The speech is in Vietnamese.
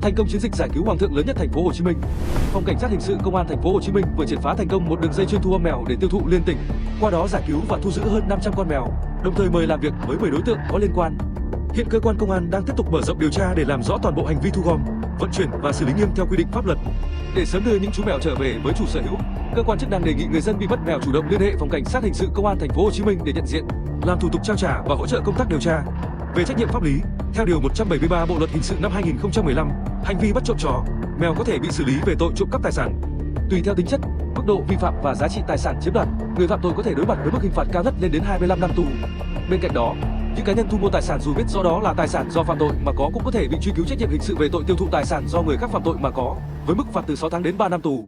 Thành công chiến dịch giải cứu hoàng thượng lớn nhất thành phố Hồ Chí Minh. Phòng Cảnh sát hình sự Công an thành phố Hồ Chí Minh vừa triệt phá thành công một đường dây chuyên thu gom mèo để tiêu thụ liên tỉnh. Qua đó giải cứu và thu giữ hơn 500 con mèo, đồng thời mời làm việc với 10 đối tượng có liên quan. Hiện cơ quan công an đang tiếp tục mở rộng điều tra để làm rõ toàn bộ hành vi thu gom, vận chuyển và xử lý nghiêm theo quy định pháp luật. Để sớm đưa những chú mèo trở về với chủ sở hữu, cơ quan chức năng đề nghị người dân bị mất mèo chủ động liên hệ Phòng Cảnh sát hình sự Công an thành phố Hồ Chí Minh để nhận diện, làm thủ tục trao trả và hỗ trợ công tác điều tra. Về trách nhiệm pháp lý, theo điều 173 Bộ luật hình sự năm 2015, hành vi bắt trộm chó, mèo có thể bị xử lý về tội trộm cắp tài sản. Tùy theo tính chất, mức độ vi phạm và giá trị tài sản chiếm đoạt, người phạm tội có thể đối mặt với mức hình phạt cao nhất lên đến 25 năm tù. Bên cạnh đó, những cá nhân thu mua tài sản dù biết rõ đó là tài sản do phạm tội mà có cũng có thể bị truy cứu trách nhiệm hình sự về tội tiêu thụ tài sản do người khác phạm tội mà có, với mức phạt từ 6 tháng đến 3 năm tù.